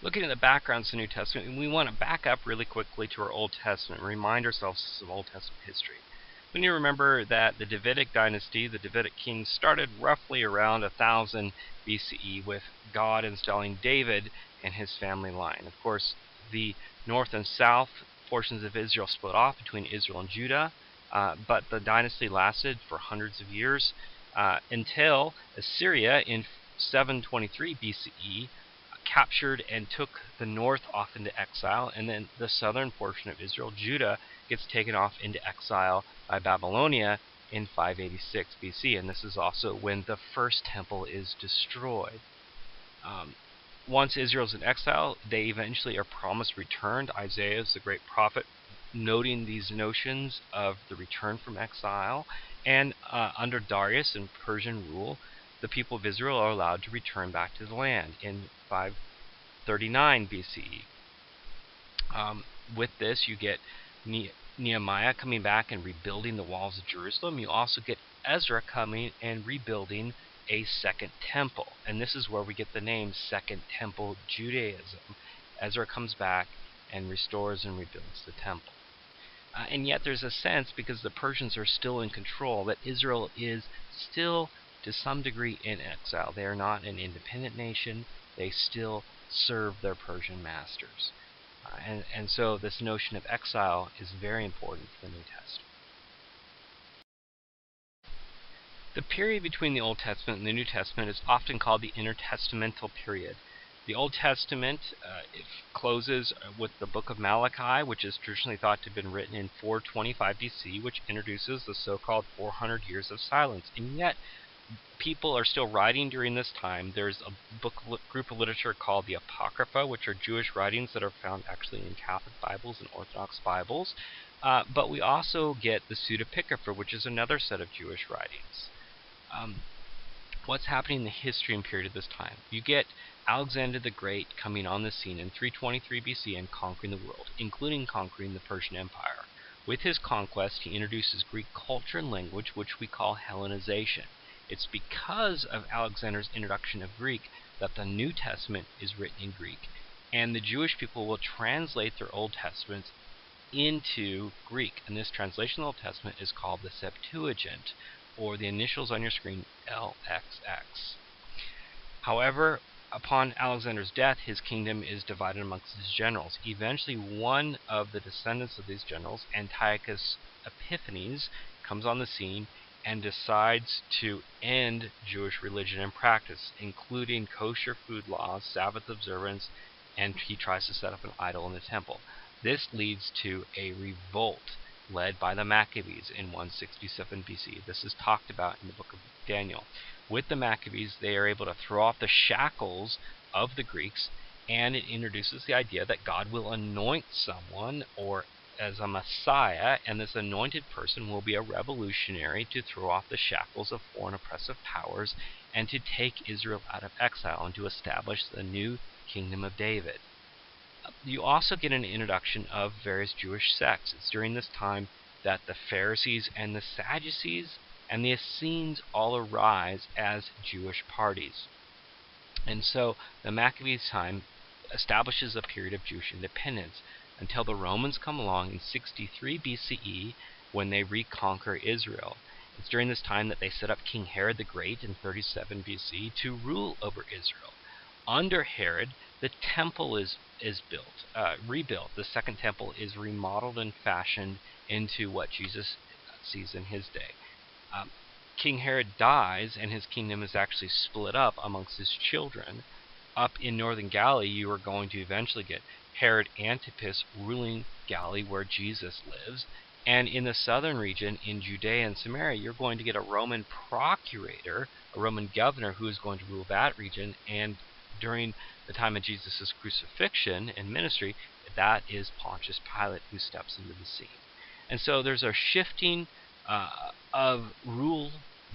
Looking at the backgrounds of the New Testament, we want to back up really quickly to our Old Testament and remind ourselves of Old Testament history. We need to remember that the Davidic dynasty, the Davidic kings, started roughly around 1000 BCE with God installing David and his family line. Of course, the north and south portions of Israel split off between Israel and Judah, but the dynasty lasted for hundreds of years until Assyria in 723 BCE captured and took the north off into exile, and then the southern portion of Israel, Judah, gets taken off into exile by Babylonia in 586 BC, and this is also when the first temple is destroyed. Once Israel's in exile, they eventually are promised return. Isaiah is the great prophet noting these notions of the return from exile, and under Darius and Persian rule, the people of Israel are allowed to return back to the land in 539 BCE. With this, you get Nehemiah coming back and rebuilding the walls of Jerusalem. You also get Ezra coming and rebuilding a second temple. And this is where we get the name Second Temple Judaism. Ezra comes back and restores and rebuilds the temple. And yet there's a sense, because the Persians are still in control, that Israel is still to some degree in exile. They are not an independent nation. They still serve their Persian masters. And so this notion of exile is very important for the New Testament. The period between the Old Testament and the New Testament is often called the intertestamental period. The Old Testament closes with the book of Malachi, which is traditionally thought to have been written in 425 BC, which introduces the so-called 400 years of silence. And yet, people are still writing during this time. There's a group of literature called the Apocrypha, which are Jewish writings that are found actually in Catholic Bibles and Orthodox Bibles. But we also get the Pseudepigrapha, which is another set of Jewish writings. What's happening in the history and period of this time? You get Alexander the Great coming on the scene in 323 BC and conquering the world, including conquering the Persian Empire. With his conquest, he introduces Greek culture and language, which we call Hellenization. It's because of Alexander's introduction of Greek that the New Testament is written in Greek, and the Jewish people will translate their Old Testaments into Greek. And this translation of the Old Testament is called the Septuagint, or the initials on your screen, LXX. However, upon Alexander's death, his kingdom is divided amongst his generals. Eventually, one of the descendants of these generals, Antiochus Epiphanes, comes on the scene and decides to end Jewish religion and practice, including kosher food laws, Sabbath observance, and he tries to set up an idol in the temple. This leads to a revolt led by the Maccabees in 167 BC. This is talked about in the book of Daniel. With the Maccabees, they are able to throw off the shackles of the Greeks, and it introduces the idea that God will anoint someone or as a Messiah, and this anointed person will be a revolutionary to throw off the shackles of foreign oppressive powers and to take Israel out of exile and to establish the new kingdom of David. You also get an introduction of various Jewish sects. It's during this time that the Pharisees and the Sadducees and the Essenes all arise as Jewish parties. And so the Maccabees' time establishes a period of Jewish independence until the Romans come along in 63 BCE when they reconquer Israel. It's during this time that they set up King Herod the Great in 37 BC to rule over Israel. Under Herod, the temple is rebuilt. The second temple is remodeled and fashioned into what Jesus sees in his day. King Herod dies, and his kingdom is actually split up amongst his children. Up in northern Galilee, you are going to eventually get Herod Antipas ruling Galilee, where Jesus lives. And in the southern region, in Judea and Samaria, you're going to get a Roman procurator, a Roman governor, who is going to rule that region. And during the time of Jesus' crucifixion and ministry, that is Pontius Pilate who steps into the scene. And so there's a shifting of rule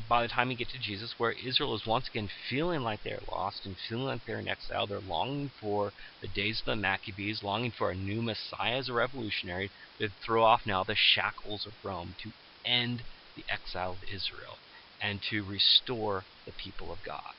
by the time you get to Jesus, where Israel is once again feeling like they're lost and feeling like they're in exile. They're longing for the days of the Maccabees, longing for a new Messiah as a revolutionary to throw off now the shackles of Rome, to end the exile of Israel, and to restore the people of God.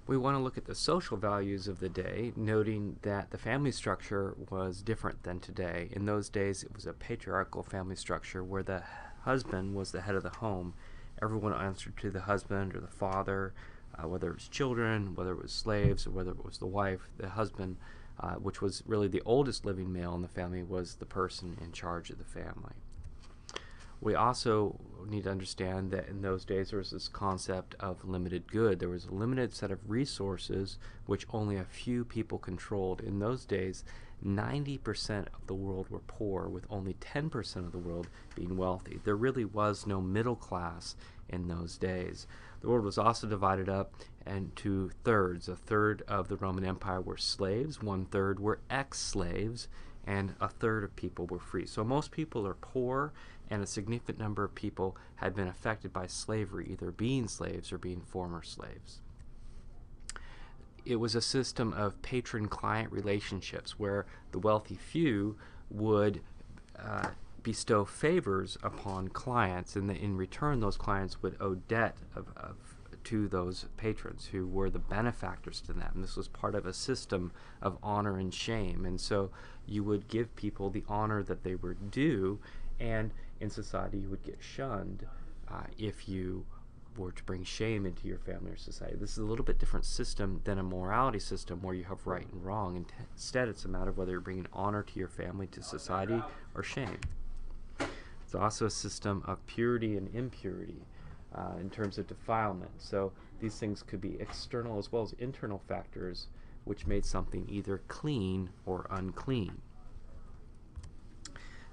We want to look at the social values of the day, noting that the family structure was different than today. In those days, it was a patriarchal family structure where the husband was the head of the home. Everyone answered to the husband or the father, whether it was children, whether it was slaves, or whether it was the wife. The husband, which was really the oldest living male in the family, was the person in charge of the family. We also need to understand that in those days there was this concept of limited good. There was a limited set of resources which only a few people controlled. In those days, 90% of the world were poor, with only 10% of the world being wealthy. There really was no middle class in those days. The world was also divided up into thirds. A third of the Roman Empire were slaves, 1/3 were ex-slaves, and a third of people were free. So most people are poor, and a significant number of people had been affected by slavery, either being slaves or being former slaves. It was a system of patron-client relationships where the wealthy few would bestow favors upon clients, and in return those clients would owe debt to those patrons who were the benefactors to them. This was part of a system of honor and shame, and so you would give people the honor that they were due, and in society you would get shunned if you were to bring shame into your family or society. This is a little bit different system than a morality system where you have right and wrong. Instead, it's a matter of whether you're bringing honor to your family, to society, or shame. It's also a system of purity and impurity in terms of defilement. So these things could be external as well as internal factors which made something either clean or unclean.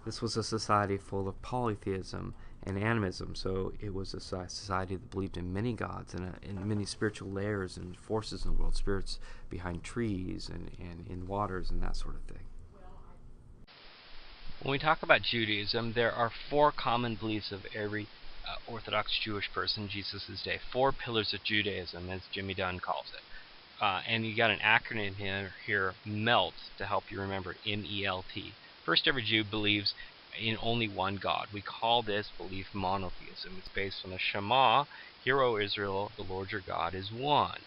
This was a society full of polytheism and animism, so it was a society that believed in many gods and in many spiritual layers and forces in the world, spirits behind trees and in waters and that sort of thing. When we talk about Judaism, there are 4 common beliefs of every Orthodox Jewish person in Jesus' day. 4 pillars of Judaism, as Jimmy Dunn calls it. And you got an acronym here, MELT, to help you remember, M-E-L-T. First, every Jew believes in only one God. We call this belief monotheism. It's based on the Shema, Hear, O Israel, the Lord your God is one.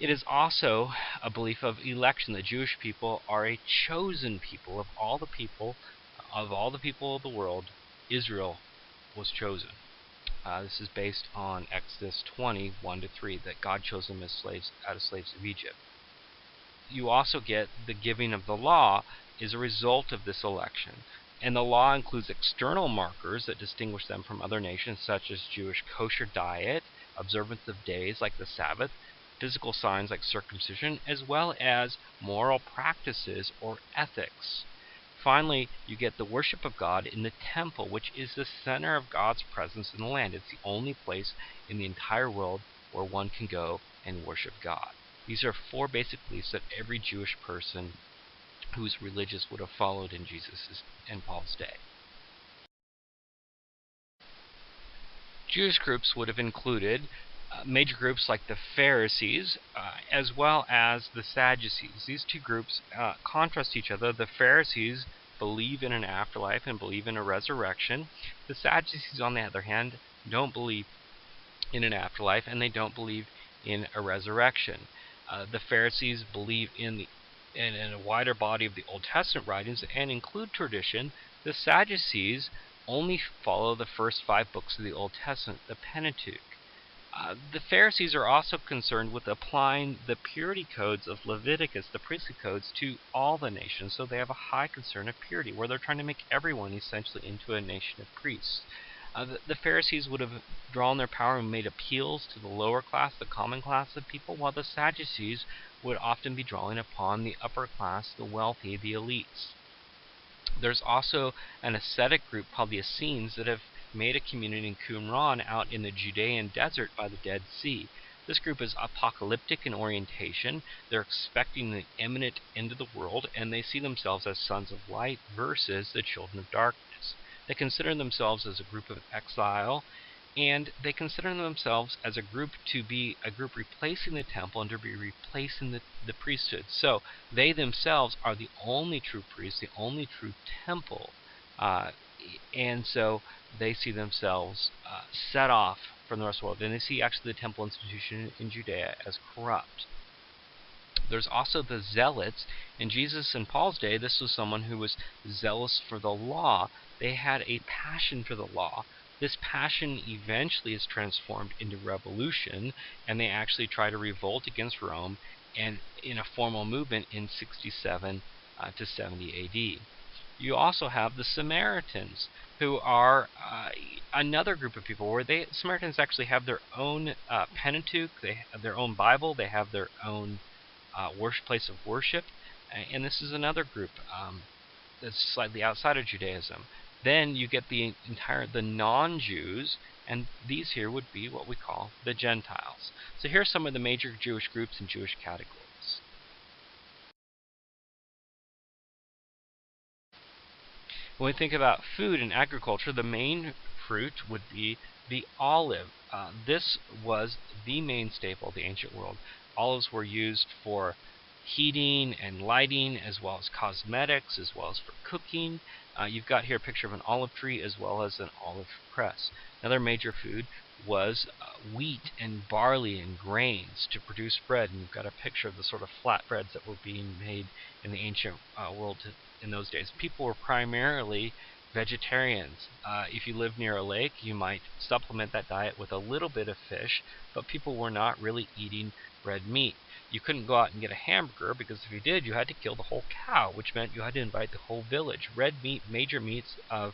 It is also a belief of election. The Jewish people are a chosen people. Of all the people of the world, Israel was chosen. This is based on Exodus 20, 1-3, that God chose them as slaves out of slaves of Egypt. You also get the giving of the law is a result of this election. And the law includes external markers that distinguish them from other nations, such as Jewish kosher diet, observance of days like the Sabbath, physical signs like circumcision, as well as moral practices or ethics. Finally, you get the worship of God in the temple, which is the center of God's presence in the land. It's the only place in the entire world where one can go and worship God. These are 4 basic beliefs that every Jewish person who's religious would have followed in Jesus' and Paul's day. Jewish groups would have included major groups like the Pharisees as well as the Sadducees. These 2 groups contrast each other. The Pharisees believe in an afterlife and believe in a resurrection. The Sadducees, on the other hand, don't believe in an afterlife and they don't believe in a resurrection. The Pharisees believe in a wider body of the Old Testament writings and include tradition. The Sadducees only follow the first 5 books of the Old Testament, the Pentateuch. The Pharisees are also concerned with applying the purity codes of Leviticus, the priestly codes, to all the nations, so they have a high concern of purity, where they're trying to make everyone essentially into a nation of priests. The Pharisees would have drawn their power and made appeals to the lower class, the common class of people, while the Sadducees would often be drawing upon the upper class, the wealthy, the elites. There's also an ascetic group called the Essenes that have made a community in Qumran out in the Judean desert by the Dead Sea. This group is apocalyptic in orientation. They're expecting the imminent end of the world, and they see themselves as sons of light versus the children of darkness. They consider themselves as a group of exile, and they consider themselves as a group to be a group replacing the temple and to be replacing the priesthood. So they themselves are the only true priests, the only true temple, and so they see themselves set off from the rest of the world. And they see actually the temple institution in Judea as corrupt. There's also the zealots. In Jesus and Paul's day, this was someone who was zealous for the law. They had a passion for the law. This passion eventually is transformed into revolution, and they actually try to revolt against Rome and in a formal movement in 67 to 70 AD. You also have the Samaritans, who are another group of people where Samaritans actually have their own Pentateuch, they have their own Bible, they have their own place of worship, and this is another group that's slightly outside of Judaism. Then you get the non-Jews, and these here would be what we call the Gentiles. So here are some of the major Jewish groups and Jewish categories. When we think about food and agriculture, the main fruit would be the olive. This was the main staple of the ancient world. Olives were used for heating and lighting, as well as cosmetics, as well as for cooking. You've got here a picture of an olive tree as well as an olive press. Another major food was wheat and barley and grains to produce bread. And you've got a picture of the sort of flatbreads that were being made in the ancient world in those days. People were primarily vegetarians. If you live near a lake, you might supplement that diet with a little bit of fish, but people were not really eating red meat. You couldn't go out and get a hamburger, because if you did, you had to kill the whole cow, which meant you had to invite the whole village. Red meat, major meats of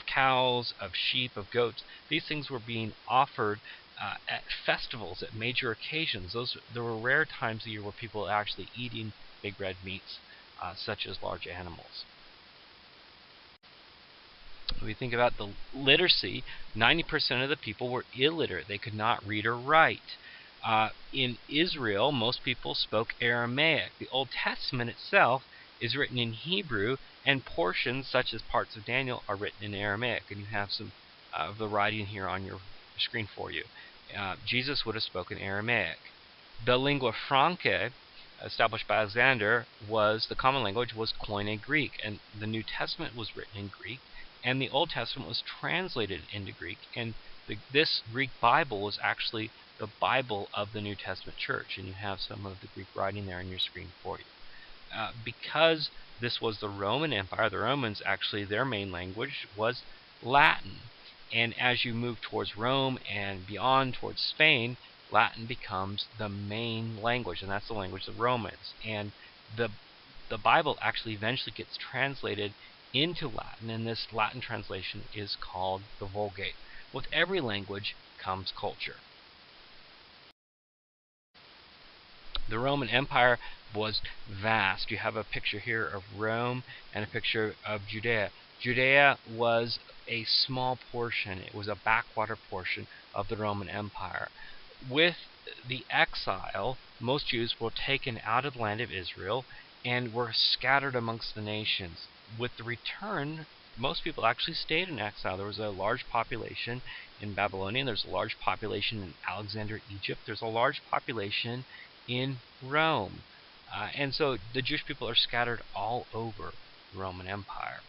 cows, of sheep, of goats, these things were being offered at festivals, at major occasions. There were rare times a year where people were actually eating big red meats, such as large animals. When we think about the literacy, 90% of the people were illiterate. They could not read or write. In Israel, most people spoke Aramaic. The Old Testament itself is written in Hebrew, and portions, such as parts of Daniel, are written in Aramaic. And you have some of the writing here on your screen for you. Jesus would have spoken Aramaic. The lingua franca, established by Alexander, the common language was Koine Greek, and the New Testament was written in Greek, and the Old Testament was translated into Greek, and this Greek Bible was actually the Bible of the New Testament church, and you have some of the Greek writing there on your screen for you. Because this was the Roman Empire, the Romans actually, their main language was Latin, and as you move towards Rome and beyond towards Spain, Latin becomes the main language, and that's the language of the Romans. And the Bible actually eventually gets translated into Latin, and this Latin translation is called the Vulgate. With every language comes culture. The Roman Empire was vast. You have a picture here of Rome and a picture of Judea. Judea was a small portion. It was a backwater portion of the Roman Empire. With the exile, most Jews were taken out of the land of Israel and were scattered amongst the nations. With the return, most people actually stayed in exile. There was a large population in Babylonia. There's a large population in Alexandria, Egypt. There's a large population in Rome. And so the Jewish people are scattered all over the Roman Empire.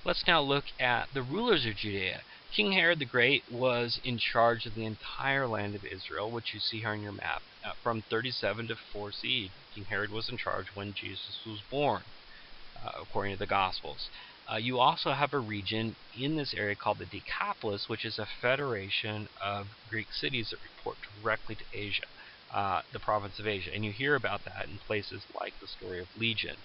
Let's now look at the rulers of Judea. King Herod the Great was in charge of the entire land of Israel, which you see here on your map. From 37 to 4 CE, King Herod was in charge when Jesus was born, according to the Gospels. You also have a region in this area called the Decapolis, which is a federation of Greek cities that report directly to Asia, the province of Asia. And you hear about that in places like the story of Legion.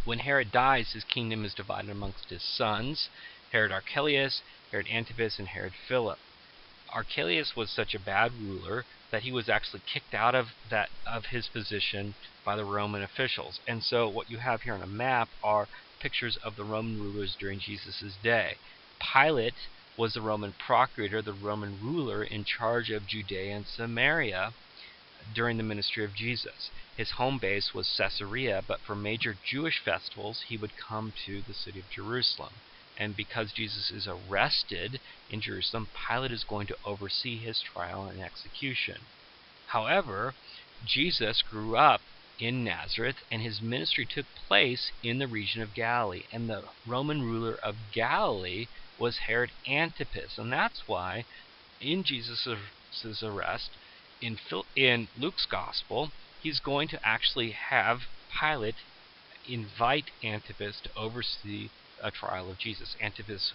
When Herod dies, his kingdom is divided amongst his sons, Herod Archelaus, Herod Antipas, and Herod Philip. Archelaus was such a bad ruler that he was actually kicked out of his position by the Roman officials. And so what you have here on a map are pictures of the Roman rulers during Jesus' day. Pilate was the Roman procurator, the Roman ruler in charge of Judea and Samaria. during the ministry of Jesus. His home base was Caesarea, but for major Jewish festivals, he would come to the city of Jerusalem. And because Jesus is arrested in Jerusalem, Pilate is going to oversee his trial and execution. However, Jesus grew up in Nazareth, and his ministry took place in the region of Galilee. And the Roman ruler of Galilee was Herod Antipas. And that's why in Jesus' arrest, in Luke's gospel, he's going to actually have Pilate invite Antipas to oversee a trial of Jesus. Antipas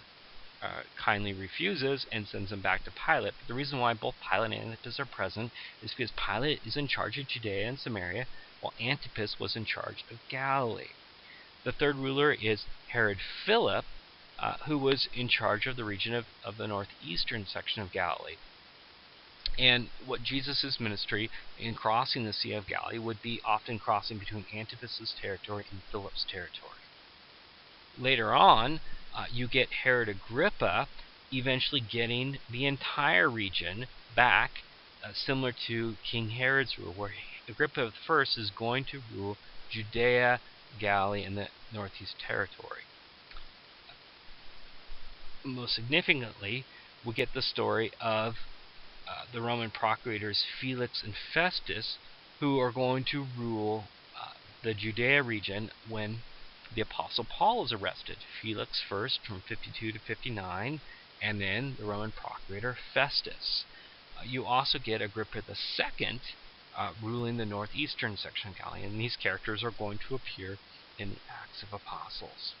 kindly refuses and sends him back to Pilate. But the reason why both Pilate and Antipas are present is because Pilate is in charge of Judea and Samaria, while Antipas was in charge of Galilee. The third ruler is Herod Philip, who was in charge of the region of the northeastern section of Galilee. And what Jesus' ministry in crossing the Sea of Galilee would be often crossing between Antipas' territory and Philip's territory. Later on, you get Herod Agrippa eventually getting the entire region back, similar to King Herod's rule, where Agrippa I is going to rule Judea, Galilee, and the Northeast Territory. Most significantly, we get the story of the Roman procurators Felix and Festus, who are going to rule the Judea region when the Apostle Paul is arrested. Felix first from 52 to 59, and then the Roman procurator Festus. You also get Agrippa II ruling the northeastern section of Galilee, and these characters are going to appear in the Acts of Apostles.